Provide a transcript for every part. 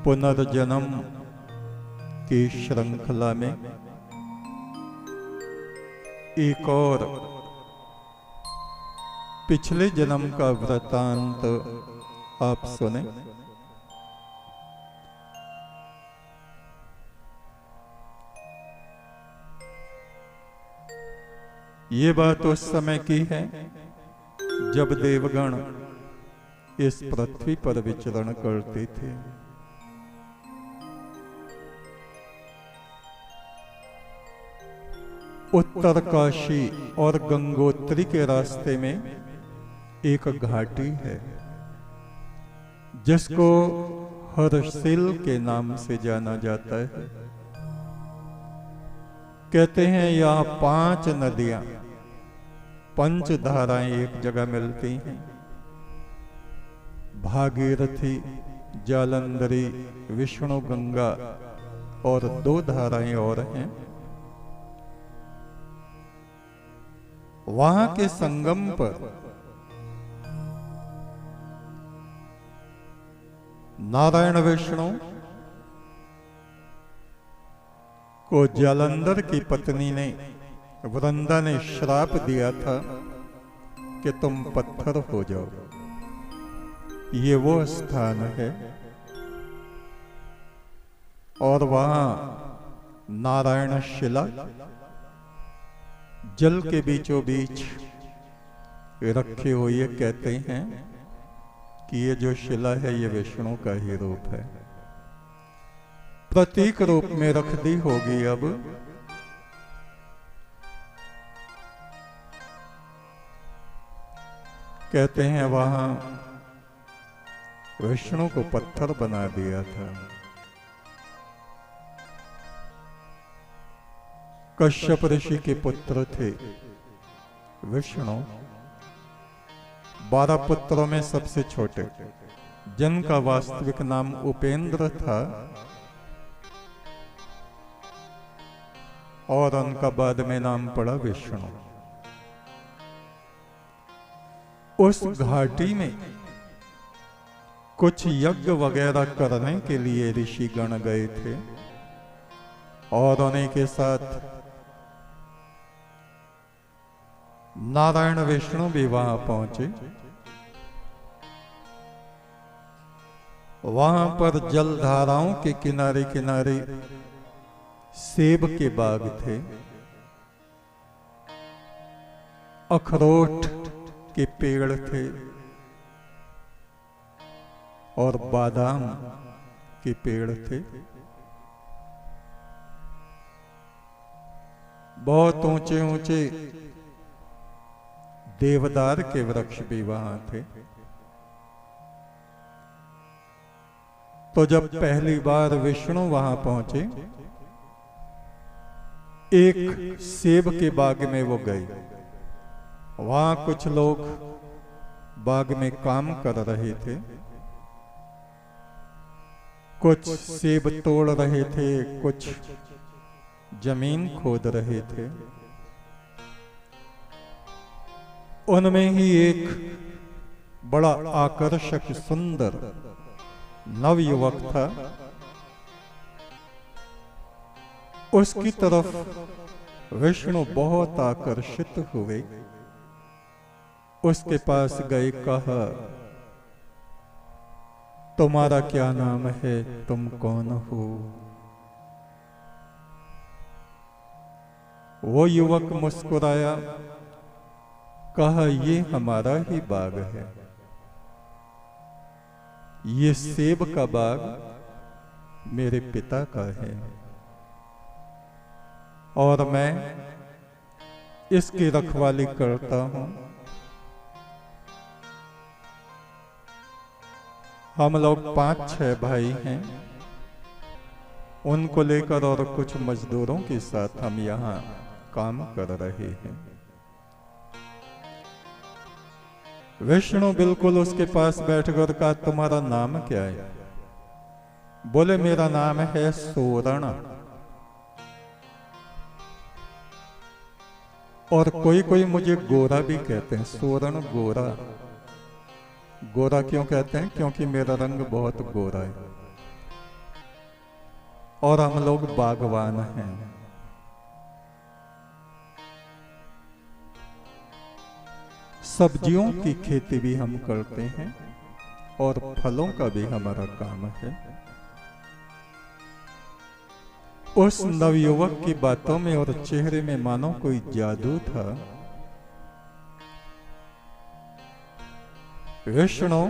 पुनर्जन्म की श्रृंखला में एक और पिछले जन्म का वृतांत आप सुने। ये बात उस समय की है जब देवगण इस पृथ्वी पर विचरण करते थे। उत्तरकाशी और गंगोत्री के रास्ते में एक घाटी है जिसको हर्षिल के नाम से जाना जाता है। कहते हैं यहाँ 5 नदियां, 5 धाराएं एक जगह मिलती हैं। भागीरथी, जालंधरी, विष्णु गंगा और 2 धाराएं और हैं। वहां के संगम पर नारायण विष्णु को जालंधर की पत्नी ने, वृंदा ने श्राप दिया था कि तुम पत्थर हो जाओ। ये वो स्थान है और वहां नारायण शिला जल के बीचों बीच रखे हुए कहते हैं कि ये जो शिला है ये विष्णु का ही रूप है। प्रतीक रूप में रख दी होगी। अब कहते हैं वहां विष्णु को पत्थर बना दिया था। कश्यप ऋषि के पुत्र थे विष्णु, 12 पुत्रों में सबसे छोटे, जिनका वास्तविक नाम उपेंद्र था और उनका बाद में नाम पड़ा विष्णु। उस घाटी में कुछ यज्ञ वगैरह करने के लिए ऋषि गण गए थे और उन्हीं के साथ नारायण विष्णु भी वहां पहुंचे। वहां पर जलधाराओं के किनारे किनारे सेब के बाग थे, अखरोट के पेड़ थे और बादाम के पेड़ थे। बहुत ऊंचे ऊंचे देवदार के वृक्ष भी वहां थे। तो जब पहली बार विष्णु वहां पहुंचे, एक सेब के बाग में वो गए। वहां कुछ लोग बाग में काम कर रहे थे, कुछ सेब तोड़ रहे थे, कुछ जमीन खोद रहे थे। उनमें ही एक बड़ा आकर्षक सुंदर नवयुवक था। उसकी तरफ विष्णु बहुत आकर्षित हुए। उसके पास गए, कहा, तुम्हारा क्या नाम है, तुम कौन हो? वो युवक मुस्कुराया, कहा, ये हमारा ही बाग है। ये सेब का बाग मेरे पिता का है और मैं इसकी रखवाली करता हूं। हम लोग 5-6 भाई हैं। उनको लेकर और कुछ मजदूरों के साथ हम यहाँ काम कर रहे हैं। विष्णु बिल्कुल उसके पास बैठकर कहा, तुम्हारा नाम क्या है? बोले, मेरा नाम है सोरण। और कोई कोई मुझे गोरा भी कहते हैं, सोरण गोरा। गोरा क्यों कहते हैं? क्योंकि मेरा रंग बहुत गोरा है। और हम लोग बागवान हैं। सब्जियों की खेती भी हम करते हैं और फलों का भी हमारा काम है। उस नवयुवक की बातों में और चेहरे में मानो कोई जादू था। विष्णु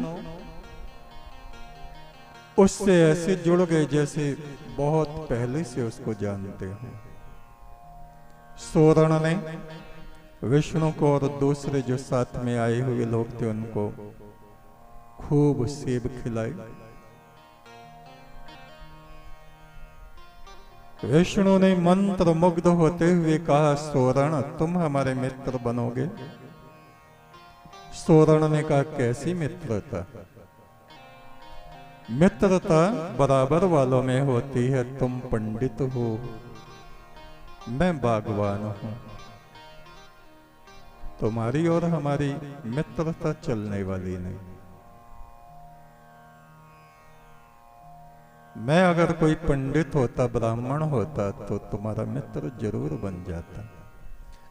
उससे ऐसे जुड़ गए जैसे बहुत पहले से उसको जानते हैं। सोरण ने विष्णु को और दूसरे जो साथ में आए हुए लोग थे उनको खूब सेब खिलाए। विष्णु ने मंत्र मुग्ध होते हुए कहा, सोरण तुम हमारे मित्र बनोगे? सोरण ने कहा, कैसी मित्रता? मित्रता बराबर वालों में होती है। तुम पंडित हो, मैं बागवान हूं। तुम्हारी और हमारी मित्रता चलने वाली नहीं। मैं अगर कोई पंडित होता, ब्राह्मण होता, तो तुम्हारा मित्र जरूर बन जाता।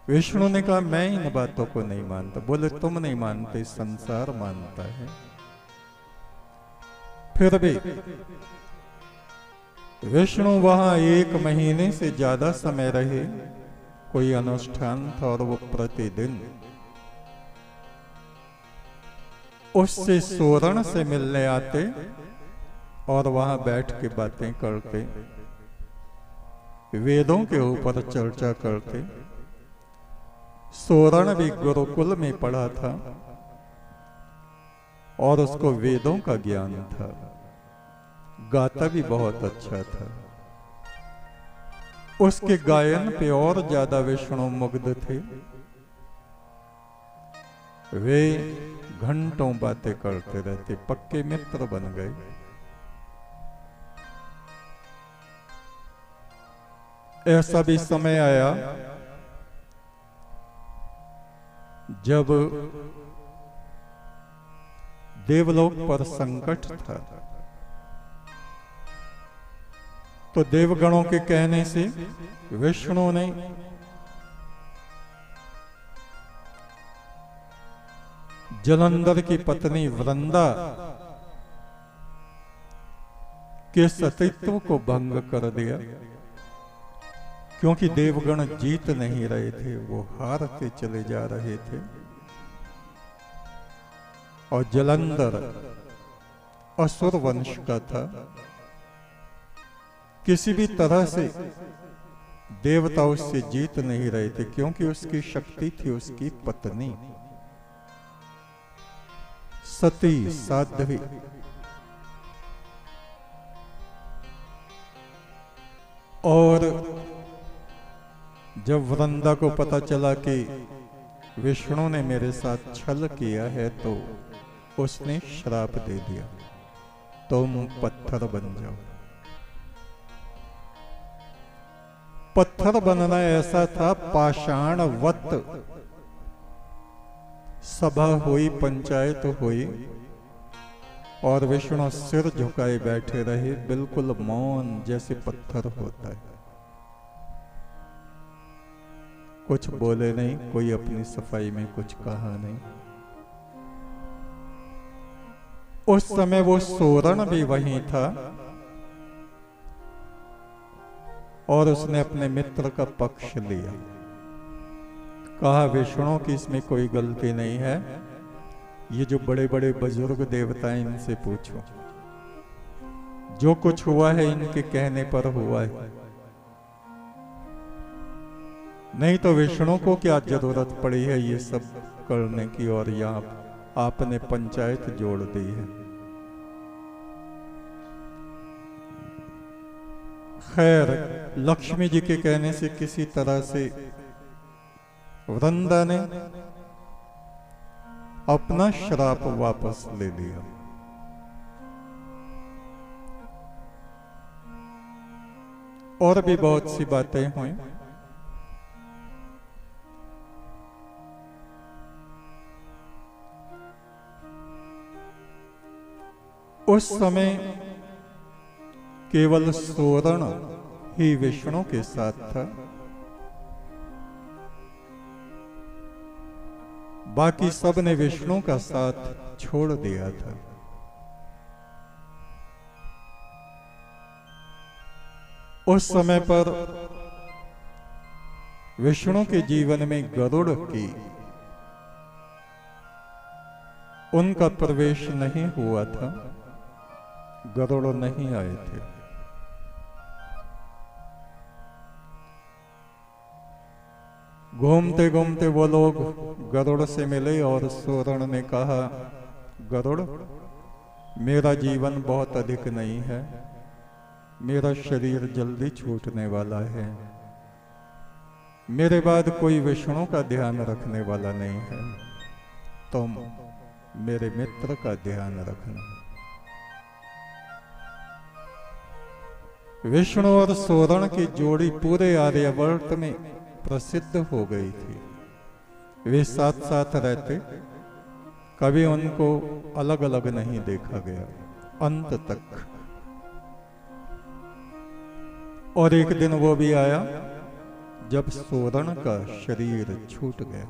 विष्णु ने कहा, मैं इन बातों को नहीं मानता। बोले, तुम नहीं मानते, संसार मानता है। फिर भी विष्णु वहां 1 महीने से ज्यादा समय रहे। कोई अनुष्ठान था और वो प्रतिदिन उससे सोरण से मिलने आते और वहां बैठ के बातें करते, वेदों के ऊपर चर्चा करते। सोरण भी गुरुकुल में पढ़ा था और उसको वेदों का ज्ञान था। गाता भी बहुत अच्छा था। उसके गायन पे और ज्यादा विष्णु मुग्ध थे। वे घंटों बातें करते रहते, पक्के मित्र बन गए। ऐसा भी समय आया जब देवलोक पर संकट था, तो देवगणों के कहने से विष्णु ने जलंधर की पत्नी वृंदा के सतीत्व को भंग कर दिया। क्योंकि देवगण जीत नहीं रहे थे, वो हारते चले जा रहे थे। और जलंधर असुर वंश का था। किसी भी तरह से देवता उससे जीत नहीं रहे थे, क्योंकि उसकी शक्ति थी उसकी पत्नी सती साध्वी। और जब वृंदा को पता चला कि विष्णु ने मेरे साथ छल किया है, तो उसने श्राप दे दिया, तुम पत्थर बन जाओ। पत्थर बनना ऐसा था, पाषाणवत। सभा हुई, पंचायत हुई और विष्णु सिर झुकाए बैठे रहे, बिल्कुल मौन, जैसे पत्थर होता है। कुछ बोले नहीं, कोई अपनी सफाई में कुछ कहा नहीं। उस समय वो सोरण भी वहीं था और उसने अपने मित्र का पक्ष लिया। कहा, विष्णु की इसमें कोई गलती नहीं है, ये जो बड़े बड़े बुजुर्ग देवता हैं, इनसे पूछो। जो कुछ हुआ है इनके कहने पर हुआ है, नहीं तो विष्णु को क्या जरूरत पड़ी है ये सब करने की, और यहाँ आपने पंचायत जोड़ दी है। खैर, लक्ष्मी जी के कहने से किसी तरह से वृंदा ने अपना श्राप वापस ले लिया। और भी बहुत सी बातें हुई। उस समय केवल सोरण ही विष्णु के साथ था, बाकी सब ने विष्णु का साथ छोड़ दिया था। उस समय पर विष्णु के जीवन में गरुड़ की उनका प्रवेश नहीं हुआ था, गरुड़ नहीं आए थे। घूमते घूमते वो लोग गरुड़ से मिले और सोरण ने कहा, गरुड़, मेरा जीवन बहुत अधिक नहीं है, मेरा शरीर जल्दी छूटने वाला है, मेरे बाद कोई विष्णु का ध्यान रखने वाला नहीं है, तुम मेरे मित्र का ध्यान रखना। विष्णु और सोरण की जोड़ी पूरे आर्यवर्त में प्रसिद्ध हो गई थी। वे साथ साथ रहते, कभी उनको अलग अलग नहीं देखा गया अंत तक। और एक दिन वो भी आया जब सोरण का शरीर छूट गया।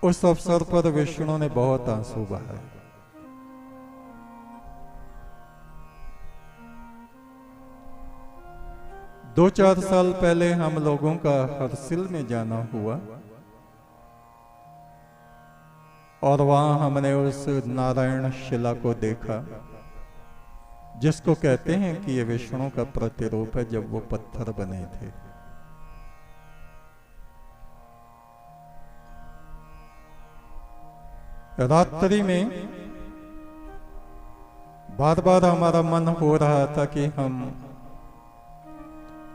उस अवसर पर विष्णु ने बहुत आंसू बहाए। दो चार साल पहले हम लोगों का हर्सिल में जाना हुआ और वहां हमने उस नारायण शिला को देखा, जिसको कहते हैं कि ये विष्णु का प्रतिरूप है जब वो पत्थर बने थे। रात्रि में बार बार हमारा मन हो रहा था कि हम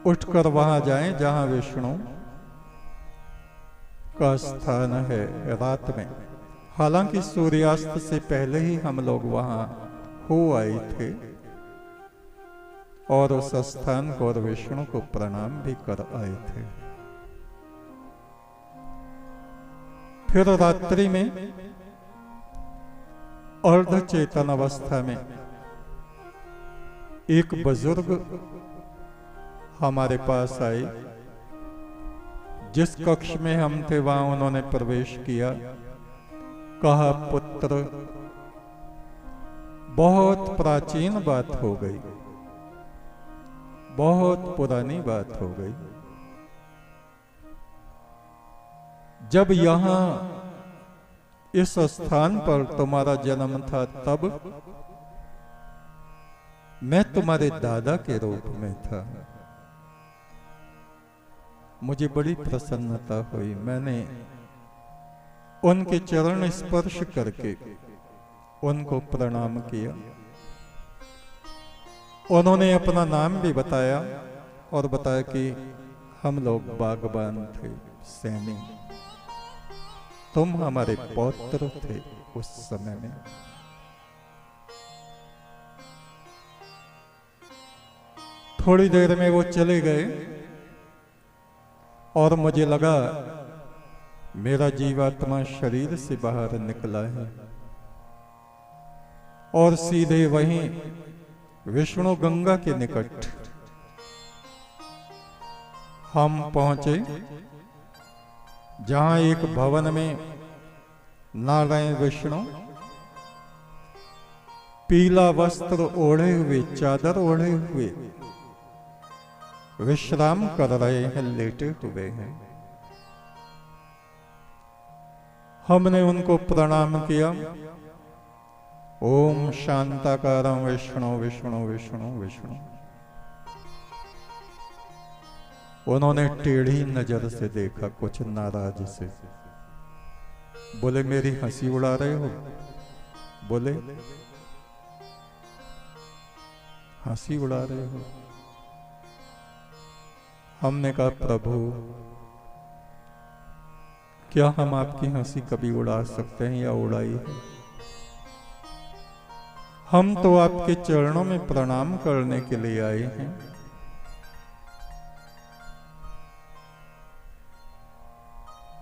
उठकर वहां जाएं जहां विष्णु का स्थान है रात में। हालांकि सूर्यास्त से पहले ही हम लोग वहां हो आए थे और उस स्थान को और विष्णु को प्रणाम भी कर आए थे। फिर रात्रि में अर्ध चेतन अवस्था में एक बुजुर्ग हमारे पास आए। जिस कक्ष में हम थे वहां उन्होंने प्रवेश किया। कहा, पुत्र, बहुत प्राचीन बात हो गई, बहुत पुरानी बात हो गई। जब यहां इस स्थान पर तुम्हारा जन्म था तब मैं तुम्हारे दादा के रूप में था। मुझे बड़ी प्रसन्नता हुई। मैंने उनके चरण स्पर्श करके उनको प्रणाम किया। उन्होंने अपना नाम भी बताया और बताया कि हम लोग बागबान थे, सैनी, तुम हमारे पौत्र थे उस समय में। थोड़ी देर में वो चले गए और मुझे लगा मेरा जीवात्मा शरीर से बाहर निकला है और सीधे वहीं विष्णु गंगा के निकट हम पहुंचे, जहां एक भवन में नारायण विष्णु पीला वस्त्र ओढ़े हुए, चादर ओढ़े हुए विश्राम कर रहे हैं, लेटे हुए हैं। हमने उनको प्रणाम किया। ओम शांताकारं विष्णु विष्णु विष्णु विष्णु। उन्होंने टेढ़ी नजर से देखा, कुछ नाराज से। बोले, मेरी हंसी उड़ा रहे हो? बोले, हंसी उड़ा रहे हो? हमने कहा, प्रभु, क्या हम आपकी हंसी कभी उड़ा सकते हैं या उड़ाई है? हम तो आपके चरणों में प्रणाम करने के लिए आए हैं।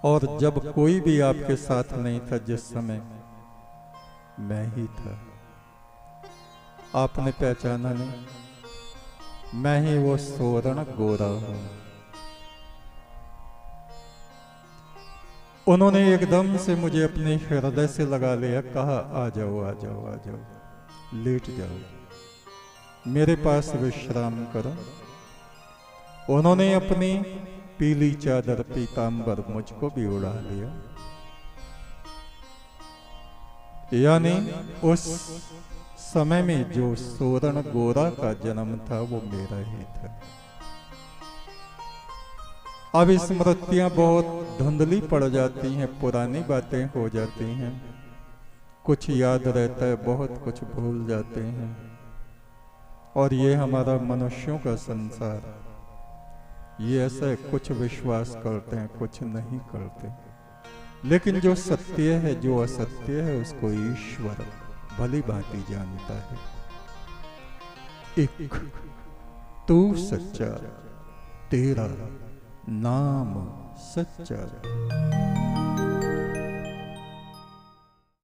और जब कोई भी आपके साथ नहीं था, जिस समय मैं ही था। आपने पहचाना नहीं, मैं ही वो सोरण गोरा हूं। उन्होंने एकदम से मुझे अपने हृदय से लगा लिया, कहा आ जाओ आ जाओ आ जाओ, लेट जाओ, मेरे पास विश्राम करो। उन्होंने अपनी पीली चादर पीतांबर मुझको भी उड़ा लिया। यानी उस समय में जो सोरण गोरा का जन्म था वो मेरा ही था। अब स्मृतियां बहुत धुंधली पड़ जाती हैं, पुरानी बातें हो जाती हैं, कुछ याद रहता है, बहुत कुछ भूल जाते हैं। और ये हमारा मनुष्यों का संसार, ये ऐसा कुछ विश्वास करते हैं, कुछ नहीं करते। लेकिन जो सत्य है, जो असत्य है, उसको ईश्वर भली भांति जानता है। एक तू सच्चा, तेरा नाम सच्चा।